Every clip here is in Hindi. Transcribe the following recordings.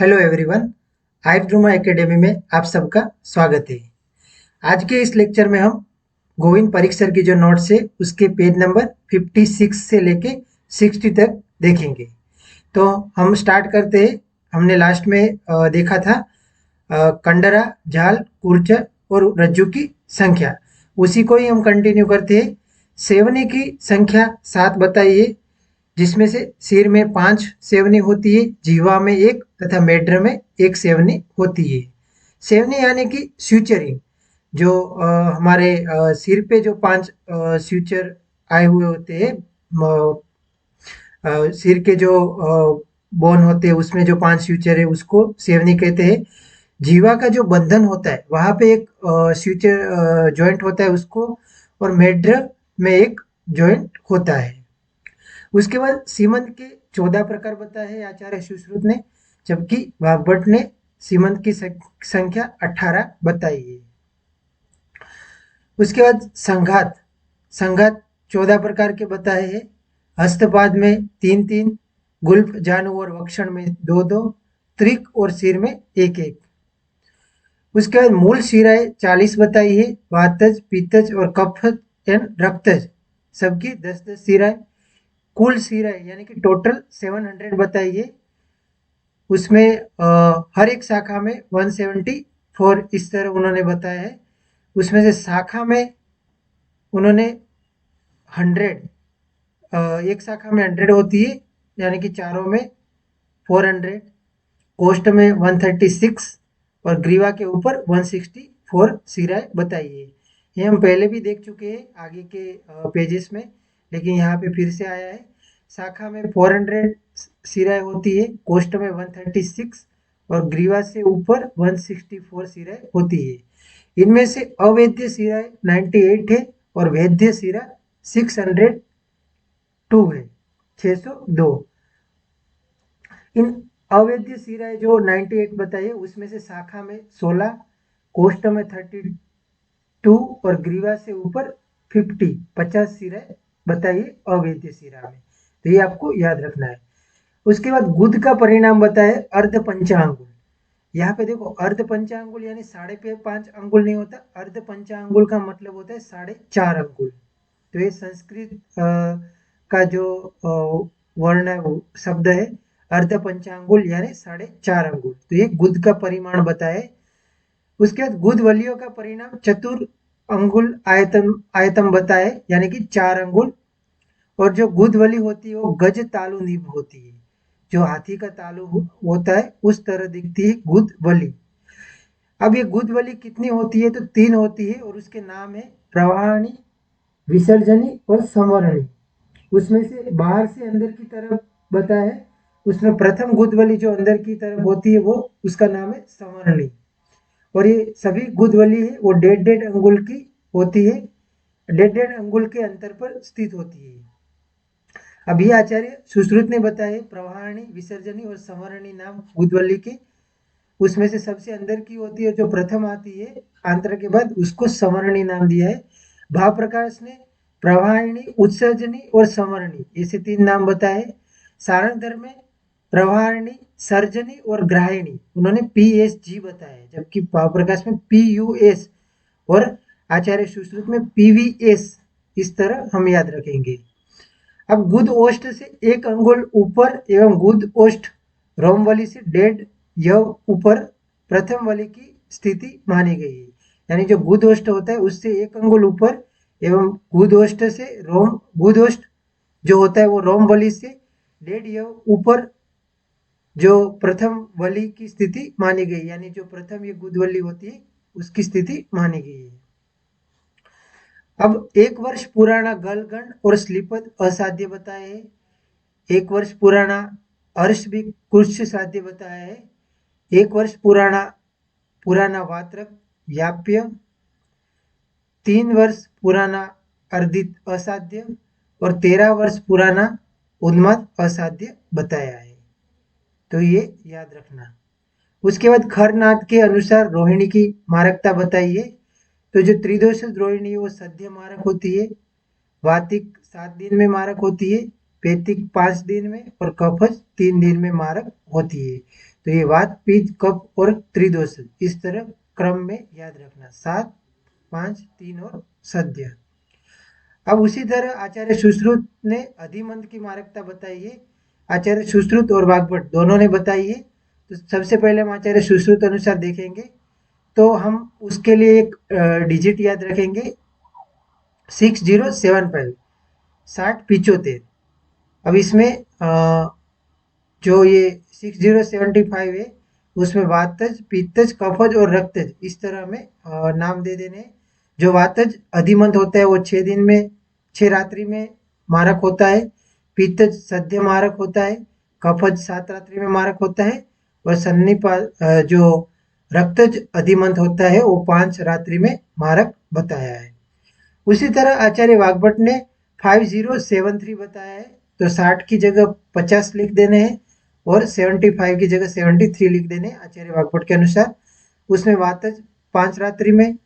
हेलो एवरीवन, आयुर्द्रुमा एकेडमी में आप सबका स्वागत है। आज के इस लेक्चर में हम गोविंद परीक्षर की जो नोट्स है उसके पेज नंबर 56 से लेके 60 तक देखेंगे। तो हम स्टार्ट करते हैं। हमने लास्ट में देखा था कंडरा, झाल, कूर्चर और रज्जु की संख्या। उसी को ही हम कंटिन्यू करते हैं। सेवनी की संख्या 7 बताइए, जिसमें से सिर में 5 सेवनी होती है, जीवा में 1 तथा मेढ्र में 1 सेवनी होती है। सेवनी यानी कि स्यूचरिंग, जो हमारे सिर पे जो 5 स्यूचर आए हुए होते हैं, सिर के जो बोन होते हैं उसमें जो 5 स्यूचर है उसको सेवनी कहते हैं। जीवा का जो बंधन होता है वहां पे एक स्यूचर जॉइंट होता है उसको, और मेढ्र में एक जॉइंट होता है। उसके बाद सीमंत के 14 प्रकार बताए हैं आचार्य सुश्रुत ने, जबकि वाग्भट ने सीमंत की संख्या 18 बताई है। उसके बाद संघात, संघात 14 प्रकार के बताए हैं। हस्तपाद में 3-3, गुल्फ, जानु और वक्षण में 2-2, त्रिक और सिर में 1-1। उसके बाद मूल शिराएं 40 बताई है। वातज, पित्तज और कफज एंड रक्तज सबकी 10-10 शिराएं। कुल शिराएं यानी कि टोटल 700 बताइए। उसमें हर एक शाखा में 174 इस तरह उन्होंने बताया है। उसमें से शाखा में उन्होंने 100, एक शाखा में 100 होती है, यानी कि चारों में 400, कोष्ठ में 136 और ग्रीवा के ऊपर 164 शिराएं बताइए। ये हम पहले भी देख चुके हैं आगे के पेजेस में, लेकिन यहाँ पे फिर से आया है। शाखा में 400 शिराएं होती है, कोष्ठ में 136 और ग्रीवा से ऊपर 164 शिराएं होती है। इनमें से अवैध शिराएं 98 है और वैध शिरा 602 है, 602। इन अवैध शिराएं जो 98 बताइए उसमें से शाखा में 16, कोष्ठ में 32 और ग्रीवा से ऊपर 50 शिराएं बताइए अवैध शिरा में। तो ये आपको याद रखना है। उसके बाद गुद का परिणाम बताए अर्ध पंचांगुल। यहाँ पे देखो, अर्ध पंचांगुल यानी 5.5 अंगुल नहीं होता। अर्ध पंचांगुल का मतलब होता है 4.5 अंगुल। तो ये संस्कृत का जो वर्ण है, वो शब्द है अर्ध पंचांगुल यानी 4.5 अंगुल। तो ये गुद का परिमाण बताए। उसके बाद गुद वलियों का परिणाम चतुर अंगुल आयतम बताए, यानी कि 4 अंगुल। और जो गुद वली होती है वो गज तालु निभ होती है, जो हाथी का तालु होता है उस तरह दिखती है गुद वली। अब ये गुद वली कितनी होती है? तो 3 होती है, और उसके नाम है प्रवाहणी, विसर्जनी और संवरणी। उसमें से बाहर से अंदर की तरफ बताया है, उसमें प्रथम गुदवली जो अंदर की तरफ होती है वो उसका नाम है संवरणी। और ये सभी गुदवली है वो 1.5 अंगुल की होती है, 1.5 अंगुल के अंतर पर स्थित होती है। अभी आचार्य सुश्रुत ने बताया प्रवाहणी, विसर्जनी और संवरणी नाम गुदवली के। उसमें से सबसे अंदर की होती है जो प्रथम आती है आंत्र के बाद, उसको संवरणी नाम दिया है। भाव प्रकाश ने प्रवाहिणी, उत्सर्जनी और संवरणी ऐसे 3 नाम बताए। सारंगधर में प्रवाहिणी, सर्जनी और ग्राहिणी उन्होंने PSG बताया, जबकि भाव प्रकाश में PUS और आचार्य सुश्रुत में PVS। इस तरह हम याद रखेंगे। अब गुद ओष्ठ से 1 अंगुल ऊपर एवं गुद ओष्ठ रोमवली से 1.5 यह ऊपर प्रथम वली की स्थिति मानी गई है। यानी जो गुदोष्ट होता है उससे 1 अंगुल ऊपर एवं गुदोष्ट से गुदोष्ट जो होता है वो रोम वली से 1.5 यह ऊपर जो प्रथम वली की स्थिति मानी गई, यानी जो प्रथम ये गुदवली होती है उसकी स्थिति मानी गई है। अब 1 वर्ष पुराना गलगंड और स्लीपद असाध्य बताए है। 1 वर्ष पुराना अर्श भी कुछ साध्य बताया है। 1 वर्ष पुराना वात्रक याप्य, 3 वर्ष पुराना अर्दित असाध्य और 13 वर्ष पुराना उन्माद असाध्य बताया है। तो ये याद रखना। उसके बाद खरनाथ के अनुसार रोहिणी की मारकता बताइए। तो जो त्रिदोष रोहिणी है वो सद्य मारक होती है। वातिक 7 दिन में मारक होती है, पैतिक 5 दिन में और कफज 3 दिन में मारक होती है। तो ये वात, पित्त, कफ और त्रिदोष इस तरह क्रम में याद रखना, 7, 5, 3 और सद्य। अब उसी तरह आचार्य सुश्रुत ने अधिमंत की मारकता बताई है। आचार्य सुश्रुत और वाग्भट दोनों ने बताई है। तो सबसे पहले हम आचार्य सुश्रुत अनुसार देखेंगे, तो हम उसके लिए एक डिजिट याद रखेंगे, 6075, 6075। अब इसमें जो ये 6075 है, उसमें वातज, पित्तज, कफज और रक्तज इस तरह में नाम दे देने हैं। जो वातज अधिमंत होता है वो 6 दिन में 6 रात्रि में मारक होता है, पित्तज सद्य मारक होता है, कफज 7 रात्रि में मारक होता है, और सन्निपा जो रक्तज अधिमंत होता है वो 5 रात्रि में मारक बताया है। उसी तरह आचार्य वाग्भट ने 5073 बताया है, तो 60 की जगह 50 लिख देने हैं और 75 की जगह 73 लिख देने आचार्य वाग्भट के अनुसार। उसमें वातज 5 रात्रि में,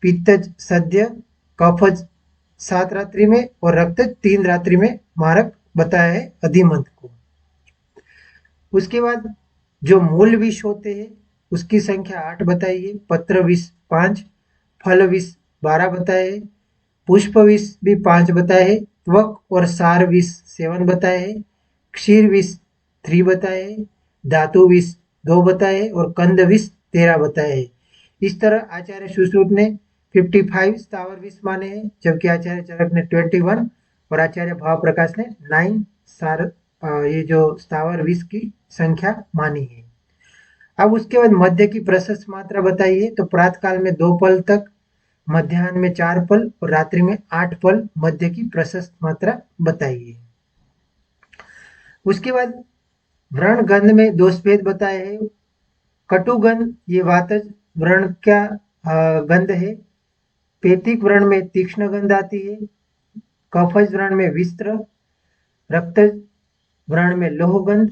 पित्तज सद्य, कफज 7 रात्रि में और रक्तज 3 रात्रि में मारक बताया है अधिमंत को। उसके बाद जो मूल विष होते हैं उसकी संख्या 8 बताई है, पत्र विष 5, फल विष 12 बताए हैं, पुष्प विष भी 5 बताए हैं, त्वक और सार विष 7 बताए हैं, क्षीर विष 3 बताए हैं, धातु विष 2 बताए हैं और कंद विष 13 बताए हैं। इस तरह आचार्य सुश्रुत ने 55 स्थावर विष माने हैं, जबकि आचार्य चरक ने 21 और आचार्य भाव प्रकाश ने 9 सार ये जो स्थावर विष की संख्या मानी है। अब उसके बाद मध्य की प्रशस्त मात्रा बताइए, तो प्रातः काल में 2 पल तक, मध्याह्न में 4 पल और रात्रि में 8 पल मध्य की प्रशस्त मात्रा बताइए। उसके बाद व्रण गंध में दोष भेद बताए हैं। कटुगंध ये वातज व्रण का गंध है, पेतिक व्रण में तीक्ष्ण गंध आती है, कफज व्रण में विस्त्र, रक्तज व्रण में लोहगंध,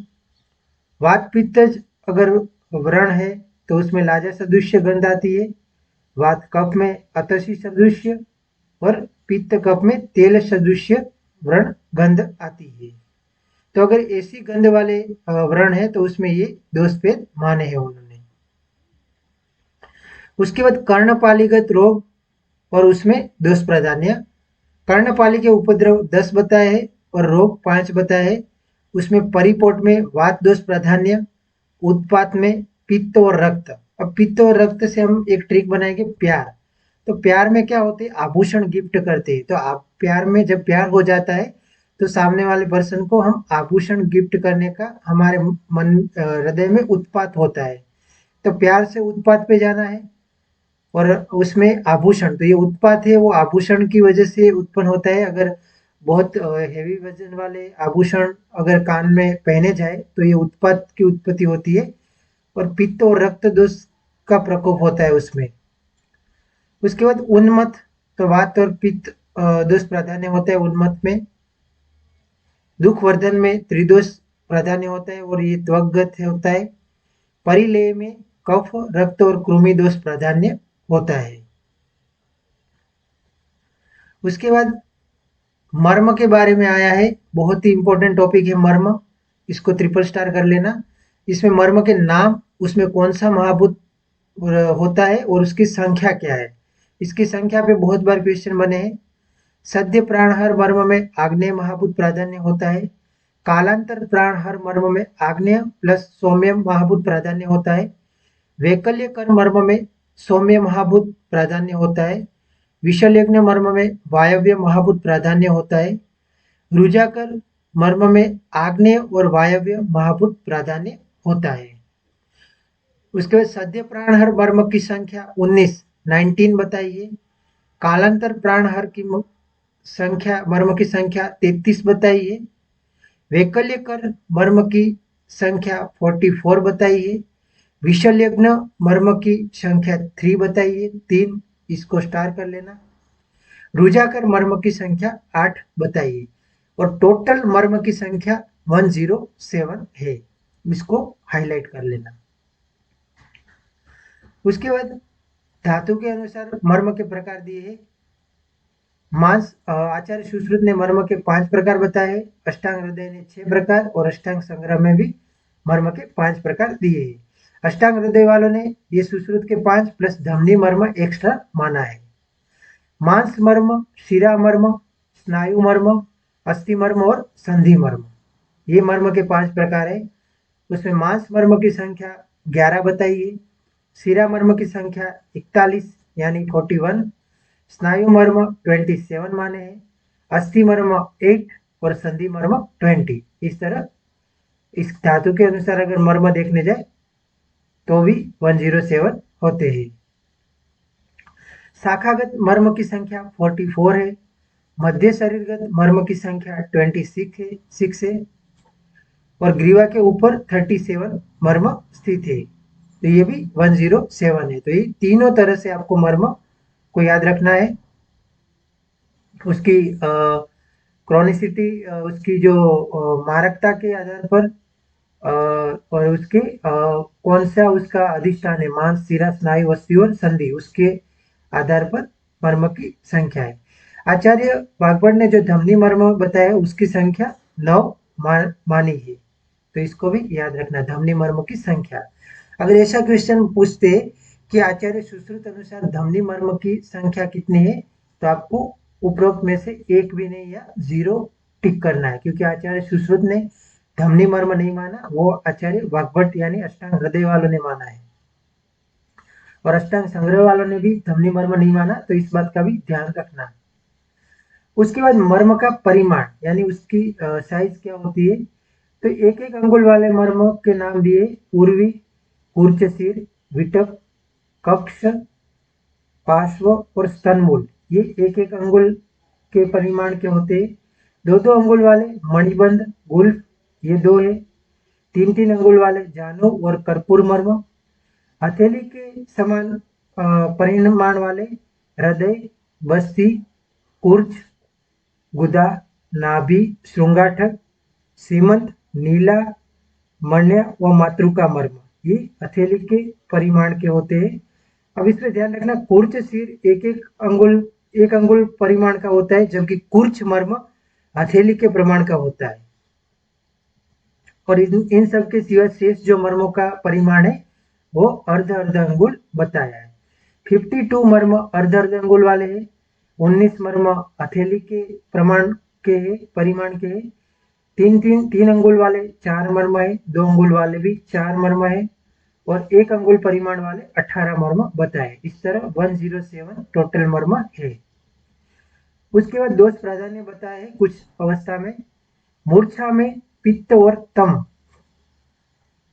वात पित्तज अगर व्रण है तो उसमें लाजा सदृश्य गंध आती है, वात कफ में अतसी सदृश्य और पित्त कफ में तेल सदृश्य व्रण गंध आती है। तो अगर ऐसी गंध वाले व्रण है तो उसमें ये दोष भेद माने हैं उन्होंने। उसके बाद कर्णपालीगत रोग और उसमें दोष प्राधान्य। कर्णपाली के उपद्रव 10 बताए हैं और रोग 5 बताए हैं। उसमें परिपोट में वात दोष प्राधान्य, उत्पात में पित्त और रक्त। अब पित्त और रक्त से हम एक ट्रिक बनाएंगे, प्यार। तो प्यार में क्या होते हैं, आभूषण गिफ्ट करते हैं। तो आप प्यार में जब प्यार हो जाता है तो सामने वाले पर्सन को हम आभूषण गिफ्ट करने का हमारे मन हृदय में उत्पात होता है। तो प्यार से उत्पात पे जाना है और उसमें आभूषण, तो ये उत्पात है वो आभूषण की वजह से उत्पन्न होता है। अगर बहुत हेवी वजन वाले आभूषण अगर कान में पहने जाए तो ये उत्पात की उत्पत्ति होती है और पित्त और रक्त दोष का प्रकोप होता है उसमें। उसके बाद उन्मत्त, तो वात और पित्त दोष प्राधान्य होता है उन्मत्त में। दुख वर्धन में त्रिदोष प्राधान्य होता है और ये त्वगत होता है। परिलेय में कफ, रक्त और कृमि दोष प्राधान्य होता है। उसके बाद मर्म के बारे में आया है, बहुत ही इंपॉर्टेंट टॉपिक है मर्म, इसको ट्रिपल स्टार कर लेना। इसमें मर्म के नाम, उसमें कौन सा महाभूत होता है और उसकी संख्या क्या है, इसकी संख्या पे बहुत बार क्वेश्चन बने हैं। सद्य प्राणहर मर्म में आग्नेय महाभूत प्राधान्य होता है। कालांतर प्राणहर मर्म में आग्नेय प्लस सौम्य महाभूत प्राधान्य होता है। वैकल्य कर मर्म में सौम्य महाभूत प्राधान्य होता है। विषलयज्ञ मर्म में वायव्य महाभूत प्राधान्य होता है। रुजाकर मर्म में आग्नेय और वायव्य महाभूत प्राधान्य होता है। उसके बाद सद्य प्राणहर मर्म की संख्या 19 बताइए। कालांतर प्राणहर की संख्या, मर्म की संख्या 33 बताइए। वैकल्य कर मर्म की संख्या 44 बताइए। विषलयज्ञ मर्म की संख्या 3 बताइए, 3, इसको स्टार कर लेना। रुजाकर मर्म की संख्या 8 बताइए और टोटल मर्म की संख्या 107 है, इसको हाईलाइट कर लेना। उसके बाद धातु के अनुसार मर्म के प्रकार दिए हैं। मांस, आचार्य सुश्रुत ने मर्म के 5 प्रकार बताए हैं, अष्टांग हृदय ने 6 प्रकार और अष्टांग संग्रह में भी मर्म के 5 प्रकार दिए हैं। अष्टांग हृदय वालों ने ये सुश्रुत के 5 प्लस धमनी मर्म एक्स्ट्रा माना है। मांस मर्म, शिरा मर्म, स्नायु मर्म, अस्थि मर्म और संधि मर्म, ये मर्म के 5 प्रकार है। उसमें मांस मर्म की संख्या 11 बताई है, शिरा मर्म की संख्या 41 यानी 41, स्नायु मर्म 27 माने हैं, अस्थि मर्म 8 और संधि मर्म 20। इस तरह इस धातु के अनुसार अगर मर्म देखने जाए तो भी 107 होते हैं। शाखागत मर्म की संख्या 44 है, मध्य शरीरगत मर्म की संख्या 26 है और ग्रीवा के ऊपर 37 मर्म स्थित है, तो ये भी 107 है। तो ये तीनों तरह से आपको मर्म को याद रखना है। उसकी क्रॉनिसिटी, उसकी जो मारकता के आधार पर और उसके कौन सा उसका अधिष्ठान है, मांस, शिरा, स्नायु, अस्थि और संधि, उसके आधार पर मर्म की संख्या है। आचार्य वाग्भट ने जो धमनी मर्म बताया उसकी संख्या 9 मानी है, तो इसको भी याद रखना, धमनी मर्म की संख्या। अगर ऐसा क्वेश्चन पूछते कि आचार्य सुश्रुत अनुसार धमनी मर्म की संख्या कितनी है, तो आपको उपरोक्त में से एक भी नहीं या 0 टिक करना है, क्योंकि आचार्य सुश्रुत ने धमनी मर्म नहीं माना, वो आचार्य वाग्भट यानी अष्टांग हृदय वालों ने माना है, और अष्टांग संग्रह वालों ने भी धमनी मर्म नहीं माना, तो इस बात का भी ध्यान रखना। उसके बाद मर्म का परिमाण यानी उसकी साइज क्या होती है, तो एक एक अंगुल वाले मर्म के नाम दिए, पूर्वी, कूर्चशीर, विटक, कक्ष, पार्श्व और स्तनमूल, ये एक एक अंगुल के परिमाण के होते हैं। दो दो अंगुल वाले मणिबंध, गुल्फ, ये 2 है। तीन तीन अंगुल वाले जानो और कर्पूर मर्म, हथेली के समान परिमाण वाले हृदय, बस्ती, कुर्च, गुदा, नाभि, श्रृंगाठक, सीमंत, नीला, मण्य व मातृका मर्म, ये हथेली के परिमाण के होते हैं। अब इसमें ध्यान रखना, कुर्च सिर एक अंगुल परिमाण का होता है, जबकि कुर्च मर्म हथेली के प्रमाण का होता है। और इन सब के सिवा शेष जो मर्मों का परिमाण है वो अर्ध अर्ध अंगुल बताया है। 52 मर्म अर्ध अर्ध अंगुल वाले हैं, 19 मर्म हथेली के प्रमाण के है, परिमाण के है। तीन अंगुल वाले 4 मर्म है, 2 अंगुल वाले भी 4 मर्म है, और 1 अंगुल परिमाण वाले 18 मर्म बताए। इस तरह 107 टोटल मर्म है। उसके बाद दोष प्राधान्य बताए हैं कुछ अवस्था में। मूर्छा में पित्त और तम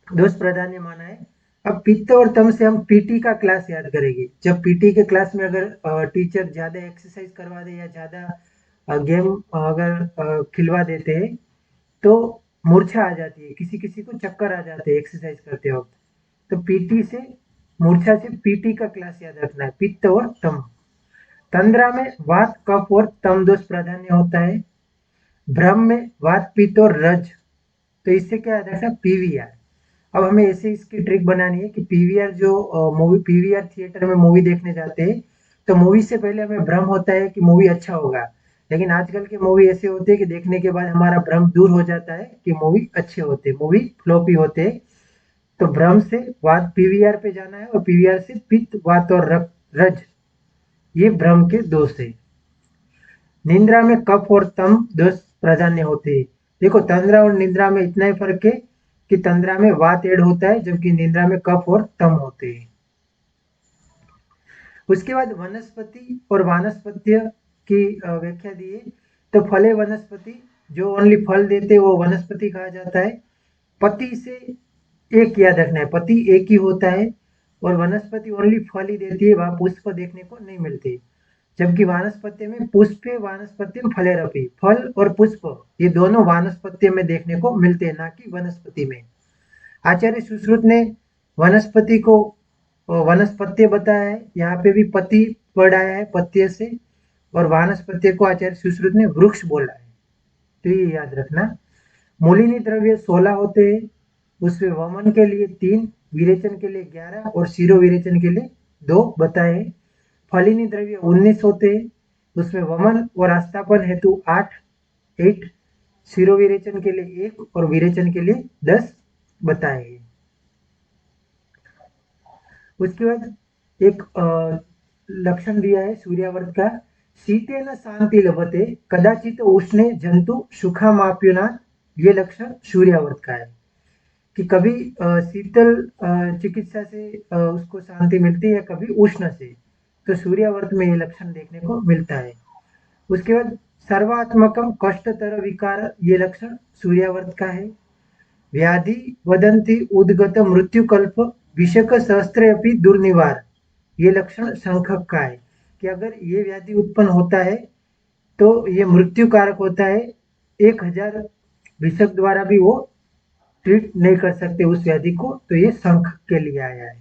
दोष प्राधान्य माना है। अब पित्त और तम से हम पीटी का क्लास याद करेंगे। जब पीटी के क्लास में अगर टीचर ज्यादा एक्सरसाइज करवा दे या ज्यादा गेम अगर खिलवा देते हैं तो मूर्छा आ जाती है, किसी किसी को चक्कर आ जाते हैं एक्सरसाइज करते वक्त, तो पीटी से मूर्छा से पीटी का क्लास याद रखना है, पित्त और तम। तंद्रा में वात, कफ और तम दोष प्राधान्य होता है। भ्रम में वात, पित्त और रज, तो इससे क्या याद रखना, पीवीआर। अब हमें ऐसे इसकी ट्रिक बनानी है कि पीवीआर जो मूवी, पीवीआर थिएटर में मूवी देखने जाते हैं तो मूवी से पहले हमें भ्रम होता है कि मूवी अच्छा होगा, लेकिन आजकल के मूवी ऐसे होते हैं कि देखने के बाद हमारा भ्रम दूर हो जाता है कि मूवी अच्छे होते, मूवी फ्लॉपी होते। तो भ्रम से वात पीवीआर पे जाना है और पीवीआर से पित्त, वात और रज, ये भ्रम के दोष है। निंद्रा में कफ और तम दोष प्राधान्य होते हैं। देखो तंद्रा और निंद्रा में इतना ही फर्क है कि तंद्रा में वात ऐड होता है जबकि निंद्रा में कफ और तम होते हैं। उसके बाद वनस्पति और वानस्पत्य की व्याख्या दी है। तो फले वनस्पति, जो ओनली फल देते वो वनस्पति कहा जाता है। पति से एक याद रखना है, पति एक ही होता है, और वनस्पति ओनली फल ही देती है, वहां पुष्प देखने को नहीं मिलते। जबकि वानस्पत्य में पुष्पे वानस्पत्यम फलेरपि, फल और पुष्प ये दोनों वानस्पत्य में देखने को मिलते हैं, ना कि वनस्पति में। आचार्य सुश्रुत ने वनस्पति को वनस्पत्य बताया है, यहाँ पे भी पति पढ़ाया है पत्य से, और वानस्पत्य को आचार्य सुश्रुत ने वृक्ष बोला है, तो ये याद रखना। मूलिनी द्रव्य 16 होते हैं, उसमें वमन के लिए 3, विरेचन के लिए 11 और शिरो विरेचन के लिए 2 बताए हैं। फलिनी द्रव्य 19 होते हैं, उसमें वमन और आस्थापन हेतु 8, शिरो विरेचन के लिए 1 और विरेचन के लिए 10 बताए हैं। उसके बाद एक लक्षण दिया है सूर्यावर्त का, शीतेन शांति लभते कदाचित उष्णे जंतु सुखामाप्युनाथ। ये लक्षण सूर्यावर्त का है कि कभी शीतल चिकित्सा से उसको शांति मिलती है, कभी उष्ण से। तो सूर्यावर्त में ये लक्षण देखने को मिलता है। उसके बाद सर्वात्मकम कष्टतर विकार, ये लक्षण सूर्यावर्त का है। व्याधि वदंती उद्गत मृत्युकल्प विषक सहस्त्रे अपि दुर्निवार, ये लक्षण शंखक का है कि अगर ये व्याधि उत्पन्न होता है तो ये मृत्यु कारक होता है। 1000 विषक द्वारा भी वो ट्रीट नहीं कर सकते उस व्याधि को, तो ये शंख के लिए आया है।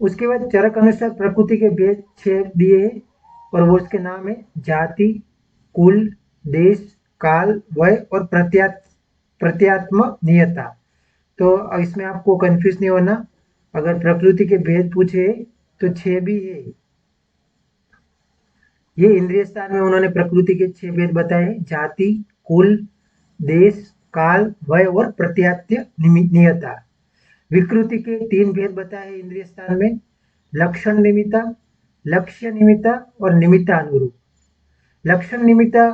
उसके बाद चरक अनुसार प्रकृति के भेद 6 दिए हैं और वो उसके नाम है जाति, कुल, देश, काल, वय और प्रत्यात्म नियता। तो इसमें आपको कंफ्यूज नहीं होना, अगर प्रकृति के भेद पूछे तो 6 भी है। ये इंद्रिय स्थान में उन्होंने प्रकृति के 6 भेद बताए हैं, जाति, कुल, देश, काल, वय और प्रत्यात्य नियता। विकृति के 3 भेद बताए हैं इंद्रिय स्थान में, लक्षण निमित्ता, लक्ष्य निमित्ता और निमित्तानुरूप। लक्षण निमित्ता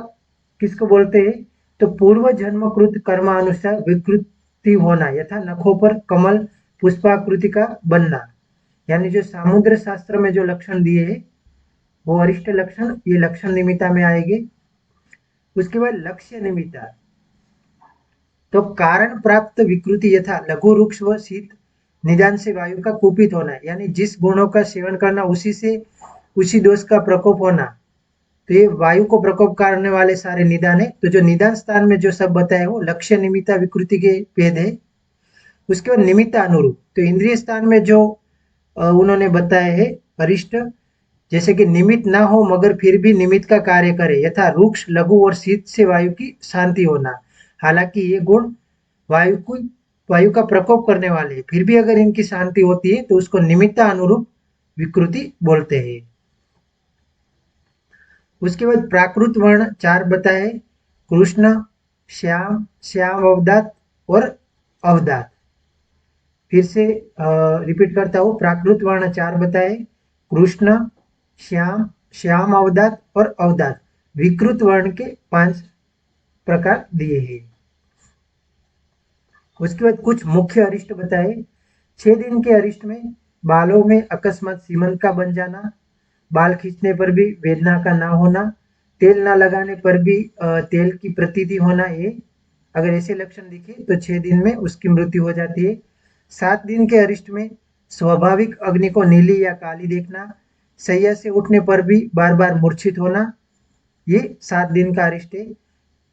किसको बोलते हैं, तो पूर्व जन्मकृत कर्मानुसार विकृति होना, यथा नखों पर कमल पुष्पाकृति का बनना, यानी जो समुद्र शास्त्र में जो लक्षण दिए हैं वो अरिष्ट लक्षण, ये लक्षण निमित्ता में आएंगे। उसके बाद लक्ष्य निमित्ता, तो कारण प्राप्त विकृति यथा लघु रुक्ष व शीत निदान से वायु का कुपित होना, यानी जिस गुणों का सेवन करना उसी से उसी दोष का प्रकोप होना, तो ये वायु को प्रकोप करने वाले सारे निदान है। तो जो निदान स्थान में जो सब बताए वो लक्ष्य निमित्ता विकृति के भेद है। उसके बाद निमित्त अनुरूप, तो इंद्रिय स्थान में जो उन्होंने बताए है अरिष्ट, जैसे कि निमित्त ना हो मगर फिर भी निमित्त का कार्य करे, यथा रुक्ष, लघु और शीत से वायु की शांति होना। हालांकि ये गुण वायु का प्रकोप करने वाले हैं, फिर भी अगर इनकी शांति होती है तो उसको निमित्ता अनुरूप विकृति बोलते हैं। उसके बाद प्राकृत वर्ण 4 बताए, कृष्ण, श्याम, श्याम अवदात और अवदात। फिर से रिपीट करता हूँ, प्राकृत वर्ण 4 बताए, कृष्ण, श्याम, श्याम अवदात और अवदात। विकृत वर्ण के 5 प्रकार दिए हैं। उसके बाद कुछ मुख्य अरिष्ट बताए। 6 दिन के अरिष्ट में बालों में अकस्मात सीमंत का बन जाना, बाल खींचने पर भी वेदना का ना होना, तेल ना लगाने पर भी तेल की प्रतीति होना, ये अगर ऐसे लक्षण दिखे तो 6 दिन में उसकी मृत्यु हो जाती है। 7 दिन के अरिष्ट में स्वाभाविक अग्नि को नीली या काली देखना, शैया से उठने पर भी बार बार मूर्छित होना, ये 7 दिन का अरिष्ट है।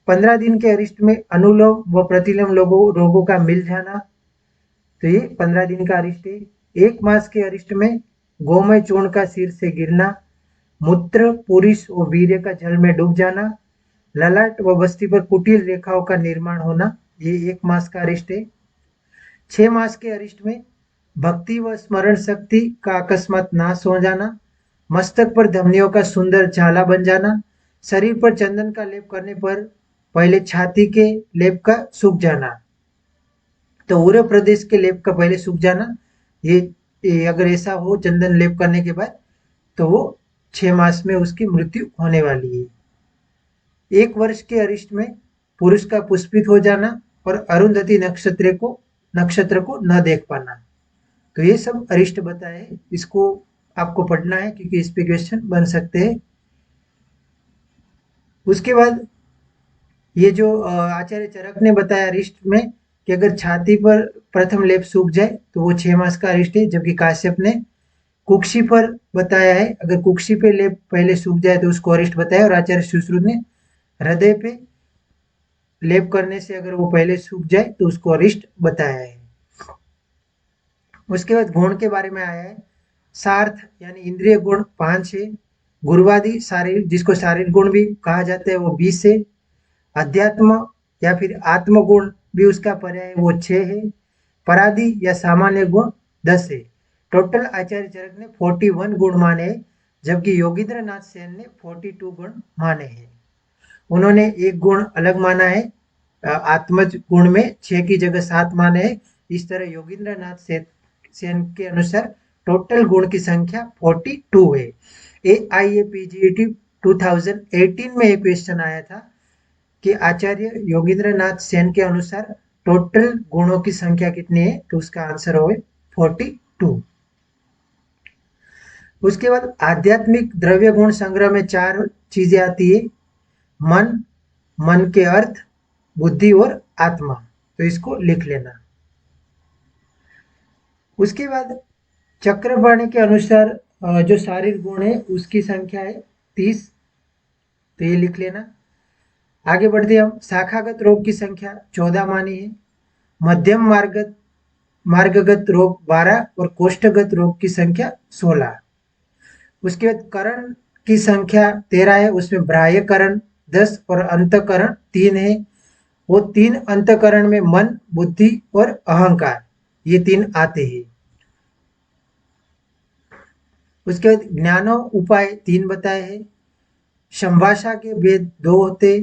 15 दिन के अरिष्ट में अनुलोम व प्रतिलोम रोगों का मिल जाना, तो ये 15 दिन का अरिष्ट है। 1 मास के अरिष्ट में गोमय चूर्ण का सिर से गिरना, मूत्र पुरुष और वीर्य का जल में डूब जाना, ललाट व बस्ती पर कुटिल रेखाओं का निर्माण होना, ये 1 मास का अरिष्ट है। 6 मास के अरिष्ट में भक्ति व स्मरण शक्ति का अकस्मात नाश हो जाना, मस्तक पर धमनियों का सुंदर झाला बन जाना, शरीर पर चंदन का लेप करने पर पहले छाती के लेप का सूख जाना, तो उरग प्रदेश के लेप का पहले सूख जाना, ये अगर ऐसा हो चंदन लेप करने के बाद तो वो 6 मास में उसकी मृत्यु होने वाली है। 1 वर्ष के अरिष्ट में पुरुष का पुष्पित हो जाना और अरुंधति नक्षत्र को न देख पाना, तो ये सब अरिष्ट बताए, इसको आपको पढ़ना है क्योंकि इस पे क्वेश्चन बन सकते हैं। उसके बाद ये जो आचार्य चरक ने बताया अरिष्ट में कि अगर छाती पर प्रथम लेप सूख जाए तो वो 6 मास का अरिष्ट है, जबकि काश्यप ने कुक्षी पर बताया है, अगर कुक्षी पे लेप पहले सूख जाए तो उसको अरिष्ट बताया, और आचार्य सुश्रुत ने हृदय पे लेप करने से अगर वो पहले सूख जाए तो उसको अरिष्ट बताया है। उसके बाद गुण के बारे में आया है, सार्थ यानी इंद्रिय गुण 5 है, गुरुवादी शारीरिक, जिसको शारीरिक गुण भी कहा जाता है, वो 20 है, अध्यात्म या फिर आत्म गुण भी उसका पर्याय है, वो 6 है, पराधि या सामान्य गुण 10 है। टोटल आचार्य चरक ने 41 गुण माने हैं, जबकि योगींद्र नाथ सेन ने 42 गुण माने हैं। उन्होंने एक गुण अलग माना है, आत्मज गुण में 6 की जगह 7 माने हैं। इस तरह योगेंद्र नाथ सेन के अनुसार टोटल गुण की संख्या 42 है। AIAPGET 2018 में एक क्वेश्चन आया था कि आचार्य योगेंद्र नाथ सेन के अनुसार टोटल गुणों की संख्या कितनी है, तो उसका आंसर हो 42। उसके बाद आध्यात्मिक द्रव्य गुण संग्रह में 4 चीजें आती है, मन, मन के अर्थ, बुद्धि और आत्मा। तो इसको लिख लेना। उसके बाद चक्रपाणी के अनुसार जो शारीरिक गुण है उसकी संख्या है 30, तो ये लिख लेना। आगे बढ़ते हम। शाखागत रोग की संख्या 14 मानी है। मध्यम मार्गगत रोग 12 और कोष्ठगत रोग की संख्या 16। उसके बाद करण की संख्या 13 है, उसमें बाह्य करण 10 और अंतकरण 3 है। वो 3 अंतकरण में मन, बुद्धि और अहंकार, ये 3 आते हैं। उसके बाद ज्ञानो उपाय 3 बताए हैं। संभाषा के भेद 2 होते,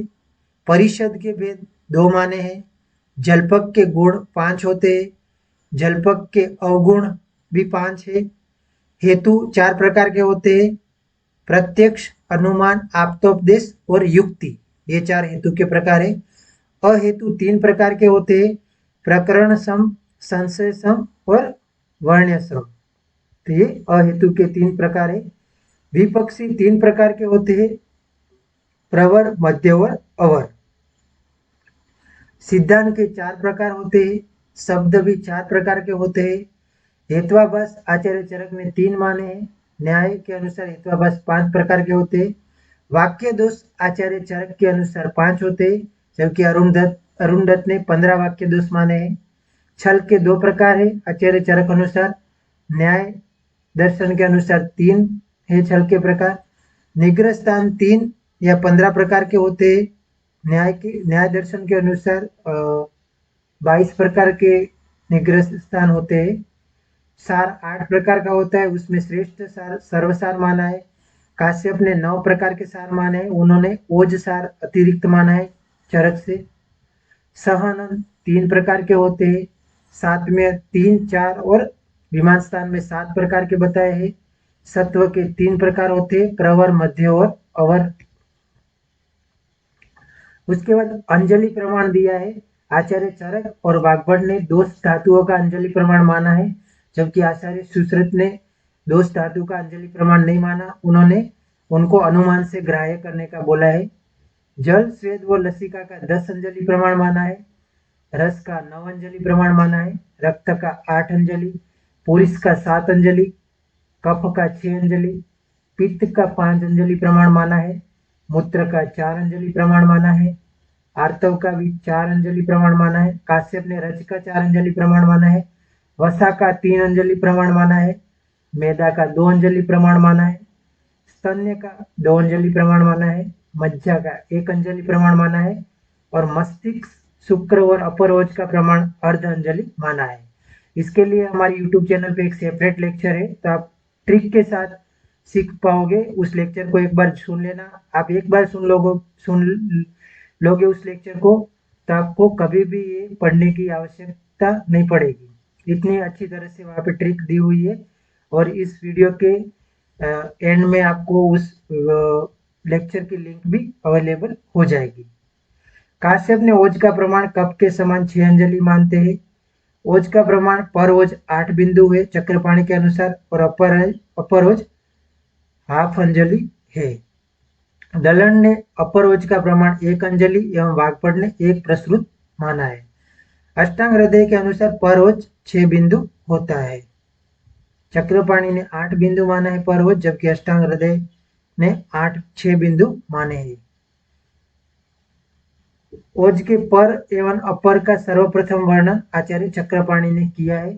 परिषद के भेद 2 माने हैं। जलपक के गुण 5 होते, जलपक के अवगुण भी 5 है। हेतु 4 प्रकार के होते हैं, प्रत्यक्ष, अनुमान, आप्तोपदेश और युक्ति, ये 4 हेतु के प्रकार है। अहेतु 3 प्रकार के होते हैं, प्रकरण सम, संशय सम और वर्ण्य सम। तो ये अहेतु के 3 प्रकार है। विपक्षी 3 प्रकार के होते हैं, प्रवर, मध्यवर, अवर। सिद्धांत के 4 प्रकार होते हैं, शब्द भी 4 प्रकार के होते हैं। हेत्वाभास आचार्य चरक ने 3 माने हैं। न्याय के अनुसार हेत्वाभास 5 प्रकार के होते हैं। वाक्य दोष आचार्य चरक के अनुसार 5 होते हैं, जबकि अरुण दत्त ने 15 वाक्य दोष माने हैं। छल के 2 प्रकार है आचार्य चरक अनुसार। न्याय दर्शन के अनुसार 3 है छल के प्रकार। निग्रह स्थान 3 या 15 प्रकार के होते हैं। न्याय दर्शन के अनुसार 22 प्रकार के निग्रह स्थान होते हैं। सार 8 प्रकार का होता है, उसमें श्रेष्ठ सार सर्वसार माना है। काश्यप ने 9 प्रकार के सार माने हैं, उन्होंने ओज सार अतिरिक्त माना है चरक से। सहनन 3 प्रकार के होते हैं, सात में 3, 4 और विमान स्थान में 7 प्रकार के बताए हैं। सत्व के 3 प्रकार होते हैं, प्रवर, मध्य और अवर। उसके बाद अंजलि प्रमाण दिया है। आचार्य चरक और वाग्भट ने दोष धातुओं का अंजलि प्रमाण माना है, जबकि आचार्य सुश्रुत ने दोष धातु का अंजलि प्रमाण नहीं माना, उन्होंने उनको अनुमान से ग्राह्य करने का बोला है। जल, स्वेद व लसिका का 10 अंजलि प्रमाण माना है। रस का 9 अंजलि प्रमाण माना है। रक्त का 8 अंजलि, पुरुष का 7 अंजलि, कफ का 6 अंजलि, पित्त का 5 अंजलि प्रमाण माना है। मूत्र का 4 अंजलि प्रमाण माना है। आर्तव का भी 4 अंजलि प्रमाण माना है। काश्यप ने रज का 4 अंजलि प्रमाण माना है। वसा का 3 अंजलि प्रमाण माना है। मैदा का 2 अंजलि प्रमाण माना है। स्तन्य का 2 अंजलि प्रमाण माना है। मज्जा का 1 अंजलि प्रमाण माना है। और मस्तिष्क, शुक्र और अपरोज का प्रमाण अर्ध अंजलि माना है। इसके लिए हमारे यूट्यूब चैनल पे एक सेपरेट लेक्चर है, तो आप ट्रिक के साथ सीख पाओगे। उस लेक्चर को एक बार सुन लेना। आप एक बार सुन लोगे उस लेक्चर को, तो आपको कभी भी ये पढ़ने की आवश्यकता नहीं पड़ेगी। इतनी अच्छी तरह से वहाँ पे ट्रिक दी हुई है। और इस वीडियो के एंड में आपको उस लेक्चर की लिंक भी अवेलेबल हो जाएगी। काश्यप ने ओज का प्रमाण कप के समान 6 अंजलि मानते हैं। ओज का प्रमाण पर ओज 8 बिंदु है चक्रपाणी के अनुसार, और अपर ओज हाफ अंजलि है। दलन ने अपर ओज का प्रमाण 1 अंजलि एवं वाग्भट ने 1 प्रसृत माना है। अष्टांग हृदय के अनुसार पर ओज 6 बिंदु होता है। चक्रपाणी ने 8 बिंदु माना है पर ओज, जबकि अष्टांग हृदय ने 6 बिंदु माने हैं। ओज के पर एवं अपर का सर्वप्रथम वर्णन आचार्य चक्रपाणी ने किया है।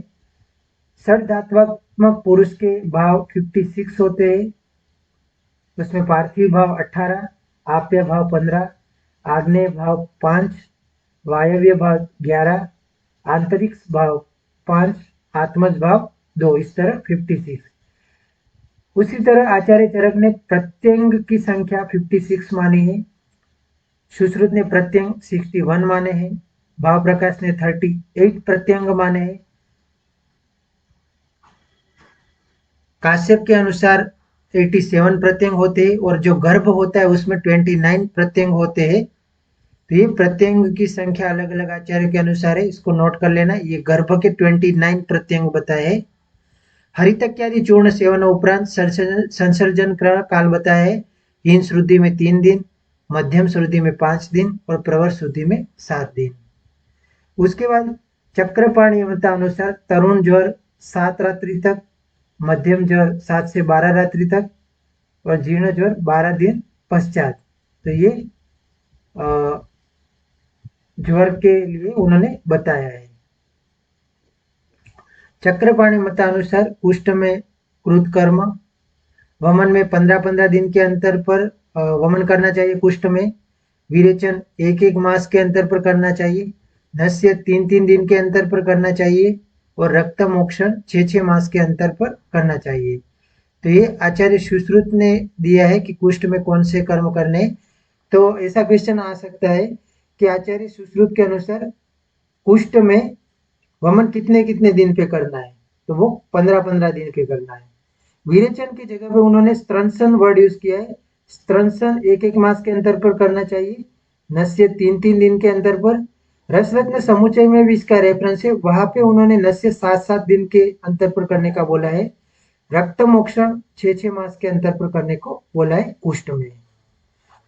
षड्धात्मक पुरुष के भाव 56 होते हैं, उसमें पार्थिव भाव 18, आप्य भाव 15, आग्नेय भाव 5, वायव्य भाव 11, आंतरिक भाव 5, आत्मज भाव 2, इस तरह 56। उसी तरह आचार्य चरक ने प्रत्यंग की संख्या 56 मानी है। सुश्रुत ने प्रत्यंग 61 माने हैं, भाव प्रकाश ने 38 प्रत्यंग माने हैं। काश्यप के अनुसार 87 प्रत्यंग होते हैं और जो गर्भ होता है उसमें 29 प्रत्यंग होते हैं। तो ये प्रत्यंग की संख्या अलग अलग आचार्य के अनुसार है, इसको नोट कर लेना। ये गर्भ के 29 प्रत्यंग बताए हैं। हरितक्यादि चूर्ण सेवन उपरांत संसर्जन काल बताया है। हीन श्रुद्धि में 3 दिन, मध्यम श्रुद्धि में 5 दिन और प्रवर श्रुद्धि में 7 दिन। उसके बाद चक्रपाणी अनुसार तरुण ज्वर 7 रात्रि तक, मध्यम ज्वर 7 से 12 रात्रि तक और जीर्ण ज्वर 12 दिन पश्चात। तो ये ज्वर के लिए उन्होंने बताया है। चक्रपाणी मतानुसार कुष्ठ में कृतकर्म, वमन में 15-15 दिन के अंतर पर वमन करना चाहिए। कुष्ठ में विरेचन 1-1 मास के अंतर पर करना चाहिए। नस्य 3-3 दिन के अंतर पर करना चाहिए और रक्त मोक्षण 6-6 मास के अंतर पर करना चाहिए। तो ये आचार्य सुश्रुत ने दिया है कि कुष्ठ में कौन से कर्म करने। तो ऐसा क्वेश्चन आ सकता है कि आचार्य सुश्रुत के अनुसार कुष्ठ में वमन कितने कितने दिन पे करना है, तो वो 15-15 दिन पे करना है। विरेचन की जगह पे उन्होंने स्त्रंसन वर्ड यूज किया है। स्त्रंसन 1-1 मास के अंतर पर करना चाहिए, नस्य 3-3 दिन के अंतर पर। रसरत्न समुच्चय में भी इसका रेफरेंस है, वहां पे उन्होंने नस्य 7-7 दिन के अंतर पर करने का बोला है। रक्त मोक्षण 6-6 मास के अंतर पर करने को बोला है कुष्ठ में।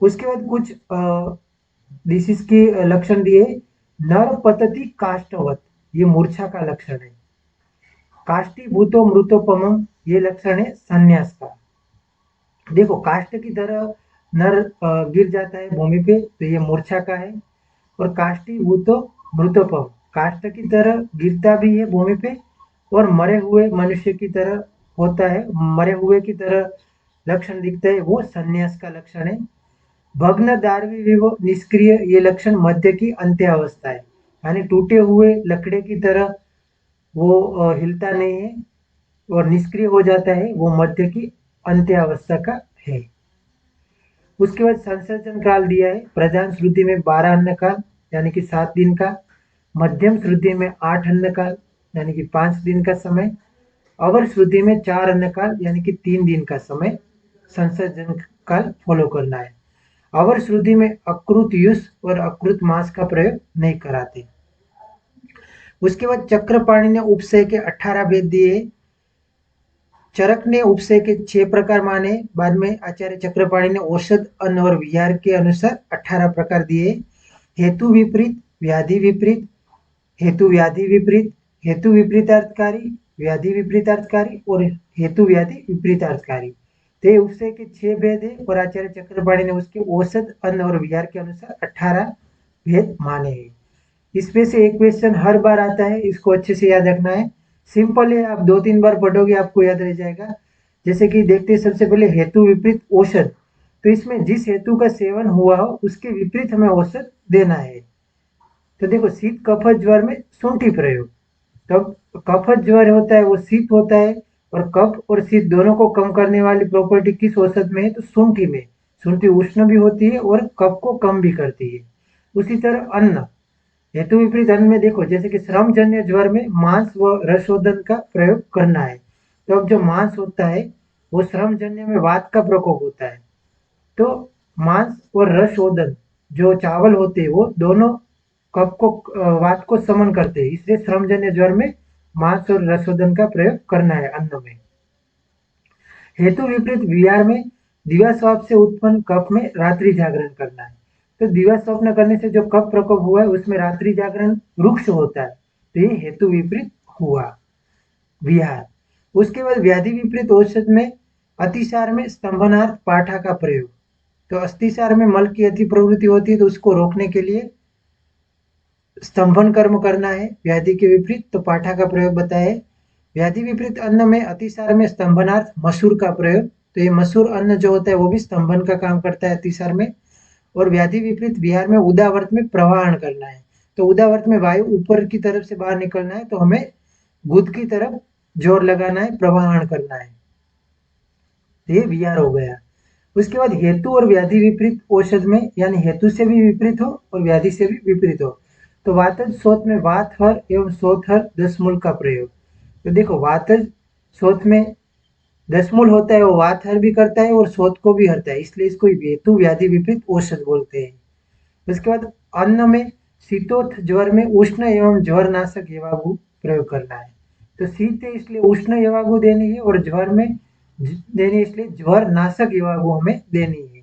उसके बाद कुछ डिसीज के लक्षण दिए। नर पतति काष्ठवत, ये मूर्छा का लक्षण है। काष्ठीभूतो मृतोपम, ये लक्षण है संन्यास का। देखो काष्ठ की तरह नर गिर जाता है भूमि पे, तो ये मूर्छा का है। और काष्ठीभूतो मृतोपम, काष्ठ की तरह गिरता भी है भूमि पे और मरे हुए मनुष्य की तरह होता है, मरे हुए की तरह लक्षण दिखता है, वो संन्यास का लक्षण है। भग्न दार्वी विवो निष्क्रिय, ये लक्षण मध्य की अंत्य अवस्था है, यानी टूटे हुए लकड़े की तरह वो हिलता नहीं है और निष्क्रिय हो जाता है, वो मध्य की अंत्य अवस्था का है। उसके बाद संसर्जन काल दिया है। प्रधान श्रुति में 12 अन्न काल यानी कि 7 दिन का, मध्यम श्रुति में 8 अन्न काल यानी कि 5 दिन का समय, अवर श्रुति में 4 अन्न काल यानी कि 3 दिन का समय संसर्जन काल फॉलो करना है। अवर श्रुति में अकृत युष और अकृत मास का प्रयोग नहीं कराते। उसके बाद चक्रपाणी ने उपसय के 18 भेद दिए। चरक ने उपसय के 6 प्रकार माने। बाद में आचार्य चक्रपाणी ने औषध, अन्न और विहार के अनुसार 18 प्रकार दिए। हेतु विपरीत, व्याधि विपरीत, हेतु व्याधि विपरीत, हेतु विपरीतार्थकारी, व्याधि विपरीतार्थकारी और हेतु व्याधि विपरीतार्थकारी। तो उपसय के 6 भेद है और आचार्य चक्रपाणी ने उसके औषध, अन्न और विहार के अनुसार 18 भेद माने हैं। इसमें से एक क्वेश्चन हर बार आता है, इसको अच्छे से याद रखना है। सिंपल है, आप 2-3 बार पढ़ोगे आपको याद रह जाएगा। जैसे कि देखते हैं सबसे पहले हेतु विपरीत औषध, तो इसमें जिस हेतु का सेवन हुआ हो उसके विपरीत हमें औषध देना है। तो देखो शीत कफ ज्वर में शुंठी प्रयोग, तो कफ ज्वर होता है वो शीत होता है और कफ और शीत दोनों को कम करने वाली प्रॉपर्टी किस औषध में है, तो शुंठी में। शुंठी उष्ण भी होती है और कफ को कम भी करती है। उसी तरह अन्न, हेतु विपरीत अन्न में देखो जैसे कि श्रमजन्य ज्वर में मांस व रसोदन का प्रयोग करना है। तो अब जो मांस होता है वो श्रमजन्य में वात का प्रकोप होता है, तो मांस और रसोदन जो चावल होते हैं वो दोनों कफ को वात को समन करते हैं, इसलिए श्रमजन्य ज्वर में मांस और रसोदन का प्रयोग करना है अन्न में। हेतु विपरीत विहार में दिवा स्वाप से उत्पन्न कफ में रात्रि जागरण करना है। तो दिवा स्वप्न करने से जो कफ प्रकोप हुआ है उसमें रात्रि जागरण रुक्ष होता है, तो ये हेतु विपरीत हुआ विहार। उसके बाद व्याधि विपरीत औषध में अतिसार में स्तंभनार्थ पाठा का प्रयोग। तो अतिसार में मल की अति प्रवृत्ति होती है, तो उसको रोकने के लिए स्तंभन कर्म करना है व्याधि के विपरीत, तो पाठा का प्रयोग बताया है। व्याधि विपरीत अन्न में अतिसार में स्तंभनार्थ मसूर का प्रयोग, तो ये मसूर अन्न जो होता है वो भी स्तंभन का काम करता है अतिसार में। और व्याधि विपरीत विहार में उदावर्त में प्रवाहन करना है, तो उदावर्त में वायु ऊपर की तरफ से बाहर निकलना है, तो हमें गुद की तरफ जोर लगाना है, प्रवाहन करना है, ये विहार हो गया। उसके बाद हेतु और व्याधि विपरीत औषध में, यानी हेतु से भी विपरीत हो और व्याधि से भी विपरीत हो। तो वातज शोथ में वात हर एवं शोथ हर 10 मूल का प्रयोग। तो देखो वातज शोथ में 10 मूल होता है, वो वात हर भी करता है और शोथ को भी हरता है, इसलिए इसको हेतु व्याधि विपरीत औषध बोलते हैं। उसके बाद अन्न में शीतोथ ज्वर में उष्ण एवं ज्वर नाशक यवागु प्रयोग करना है। तो शीत है इसलिए उष्ण यवागु देनी है, और ज्वर में देनी है इसलिए ज्वर नाशक यवागु हमें देनी है।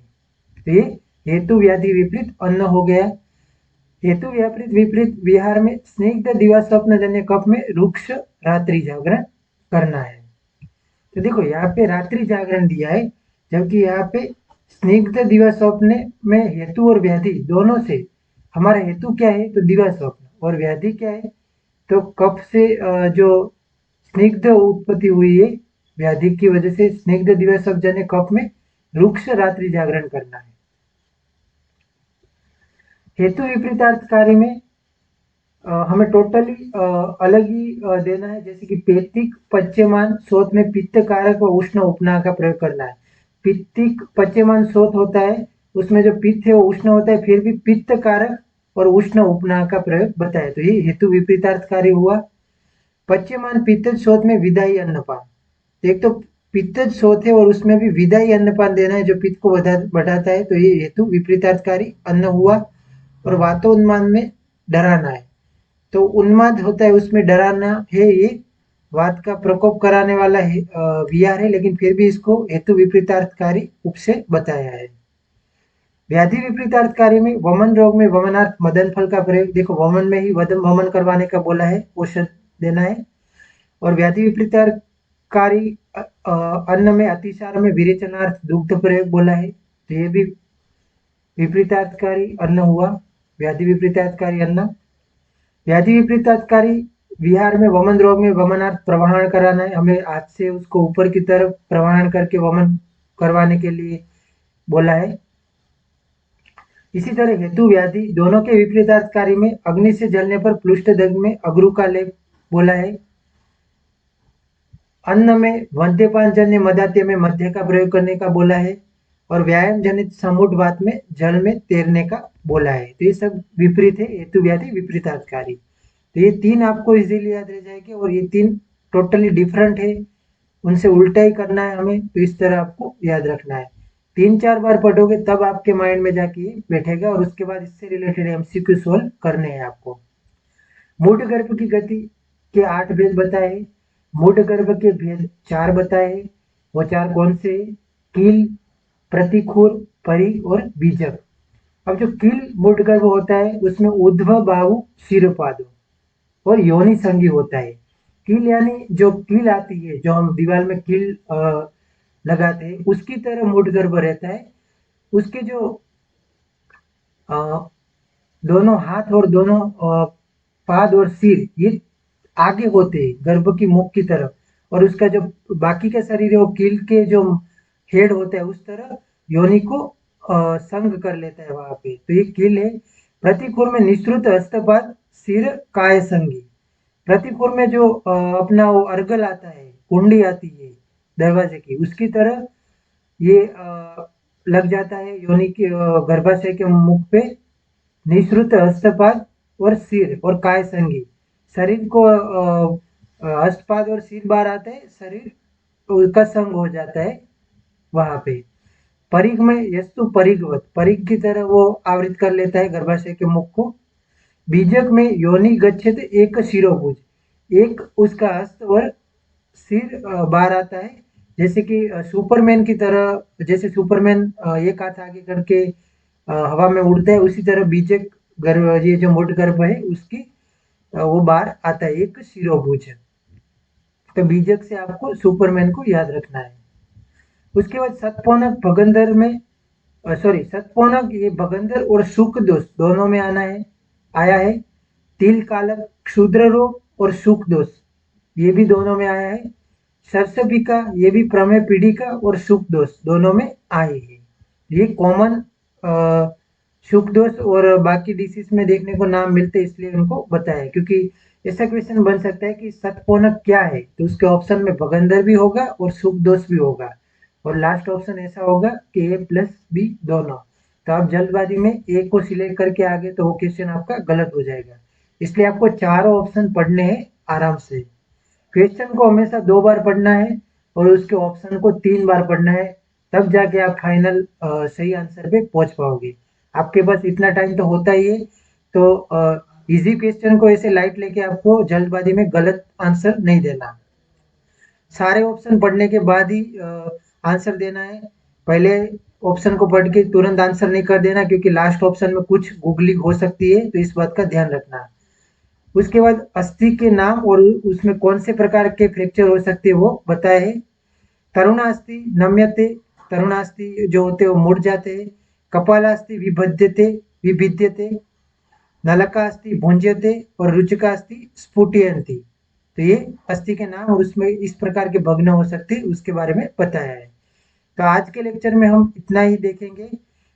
तो ये हेतु व्याधि विपरीत अन्न हो गया। हेतु विपरीत विपरीत विहार में स्निग्ध दिवा स्वप्न जन्य कफ में रुक्ष रात्रि जागरण करना है। तो देखो यहाँ पे रात्रि जागरण दिया है, जबकि यहाँ पे स्निग्ध दिवा स्वप्न में हेतु और व्याधि दोनों से, हमारा हेतु क्या है तो दिवा स्वप्न, और व्याधि क्या है तो कफ से जो स्निग्ध उत्पत्ति हुई है, व्याधि की वजह से स्निग्ध दिवा स्वप्न जन्य कफ में रुक्ष रात्रि जागरण करना है। हेतु विपरीतार्थ कार्य में हमें टोटली अलग ही देना है, जैसे कि पेतिक पच्यमान शोथ में पित्त कारक व उष्ण उपनाह का प्रयोग करना है। पित्तिक पच्यमान शोथ होता है, उसमें जो पित्त है वो उष्ण होता है, फिर भी पित्त कारक और उष्ण उपनाह का प्रयोग बताया। तो ये हेतु विपरीतार्थ कार्य हुआ। पच्यमान पित्त शोथ में विदाई अन्नपान। एक तो पित्त शोथ है और उसमें भी विदाई अन्नपान देना है जो पित्त को बढ़ाता है, तो ये हेतु विपरीतार्थकारी अन्न हुआ। और वातोन्मान में डराना है, तो उन्माद होता है उसमें डराना है, ये वात का प्रकोप कराने वाला है, विहार है, लेकिन फिर भी इसको हेतु विपरीतार्थकारी उप से बताया है। व्याधि विपरीतार्थकारी में वमन रोग में वमनार्थ मदन फल का प्रयोग। देखो वमन में ही वमन करवाने का बोला है, औषध देना है। और व्याधि विपरीतार्थकारी अन्न में अतिसार में विरेचनार्थ दुग्ध प्रयोग बोला है, तो ये भी विपरीतार्थकारी अन्न हुआ। व्याधि विपरीतार्थकारी अन्न। व्याधि विपरीतार्थकारी विहार में वमन रोग में वमनार्थ प्रवाहन कराना है, हमें हाथ से उसको ऊपर की तरफ प्रवाहन करके वमन करवाने के लिए बोला है। इसी तरह हेतु व्याधि दोनों के विपरीतार्थकारी में अग्नि से जलने पर प्लुष्ट दग्ध में अग्रु का लेप बोला है। अन्न में मद्यपान जन्य मदात्य में मध्य का प्रयोग करने का बोला है। और व्यायाम जनित समुद्रवात में जल में तैरने का बोला है। तो ये सब विपरीत है, हेतु व्याधि विपरीतार्थकारी। तो ये तीन आपको इजीली याद रह जाएंगे, और ये तीन टोटली डिफरेंट है, उनसे उल्टा ही करना है हमें, तो इस तरह आपको याद रखना है। 3-4 बार पढ़ोगे तब आपके माइंड में जाके ये बैठेगा, और उसके बाद इससे रिलेटेड एमसीक्यू सोल्व करने हैं आपको। मूढ़ गर्भ की गति के 8 भेद बताए। मूढ़ गर्भ के भेद 4 बताए। वो 4 कौन से? कील, प्रतिखुर, परी और बीजक। अब जो कील मूढ़ गर्भ होता है उसमें ऊर्ध्व बाहु शिरोपाद और योनि संगी होता है। कील यानी जो कील आती है, जो हम दीवार में कील लगाते हैं, उसकी तरह मूढ़ गर्भ रहता है। उसके जो दोनों हाथ और दोनों पाद और सिर ये आगे होते हैं गर्भ की मुख की तरफ, और उसका जो बाकी का शरीर है वो कील के जो हेड होता है उस तरह योनि को संग कर लेता है वहां पे, तो ये कील है। प्रतिखुर में निश्रुत हस्तपाद सिर काय संगी। प्रतिखुर में जो अपना वो अर्गल आता है, कुंडी आती है दरवाजे की, उसकी तरह ये लग जाता है योनि के गर्भाशय के मुख पे। निश्रुत हस्तपाद और सिर और काय संगी, शरीर को हस्तपाद और सिर बाहर आता है, शरीर का संग हो जाता है वहां पे। परिघ में यस्तु परिघवत, परिघ की तरह वो आवृत कर लेता है गर्भाशय के मुख को। बीजक में योनि गच्छेत एक शिरोभुज, एक उसका हस्त और सिर बाहर आता है, जैसे कि सुपरमैन की तरह, जैसे सुपरमैन एक हाथ आगे करके हवा में उड़ता है, उसी तरह बीजक गर्भ, ये जो मूढ़ गर्भ है उसकी वो बाहर आता है, एक शिरोभुज। तो बीजक से आपको सुपरमैन को याद रखना है। उसके बाद सतपौनक भगंदर में सतपौनक ये भगंदर और सुख दोष दोनों में आया है। तिल कालक क्षुद्र रोग और सुख दोष ये भी दोनों में आया है। सरसपिका ये भी प्रमेय पीड़िका और सुख दोष दोनों में आए हैं। ये कॉमन सुख दोष और बाकी डिसीज में देखने को नाम मिलते, इसलिए उनको बताया, क्योंकि ऐसा क्वेश्चन बन सकता है कि सतपौनक क्या है, तो उसके ऑप्शन में भगंदर भी होगा और सुख दोष भी होगा, और लास्ट ऑप्शन ऐसा होगा कि ए प्लस बी दोनों। तो आप जल्दबाजी में ए को सिलेक्ट करके आगे तो वो क्वेश्चन आपका गलत हो जाएगा। इसलिए आपको चारों ऑप्शन पढ़ने हैं आराम से। क्वेश्चन को हमेशा 2 बार पढ़ना है और उसके ऑप्शन को 3 बार पढ़ना है, तब जाके आप फाइनल सही आंसर पे पहुंच पाओगे। आपके पास इतना टाइम तो होता ही है, तो इजी क्वेश्चन को ऐसे लाइट लेके आपको जल्दबाजी में गलत आंसर नहीं देना। सारे ऑप्शन पढ़ने के बाद ही आंसर देना है। पहले ऑप्शन को पढ़ के तुरंत आंसर नहीं कर देना, क्योंकि लास्ट ऑप्शन में कुछ गूगली हो सकती है, तो इस बात का ध्यान रखना। उसके बाद अस्थि के नाम और उसमें कौन से प्रकार के फ्रैक्चर हो सकते हैं वो बताए हैं। तरुणास्थि नम्यते, तरुणास्थि जो होते हैं वो मुड़ जाते हैं। कपालास्थि विभद्यते, विभिद्यते। नलकास्थि भुंज्यते और रुचिकास्थि स्फुटयन्ति। तो ये अस्थि के नाम और उसमें इस प्रकार के भग्न हो सकते हैं उसके बारे में बताया है। तो आज के लेक्चर में हम इतना ही देखेंगे।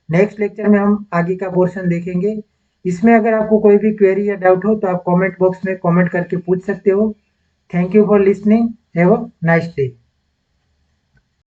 नेक्स्ट लेक्चर में हम आगे का पोर्शन देखेंगे। इसमें अगर आपको कोई भी क्वेरी या डाउट हो तो आप कमेंट बॉक्स में कमेंट करके पूछ सकते हो। Thank you for listening. Have a nice day.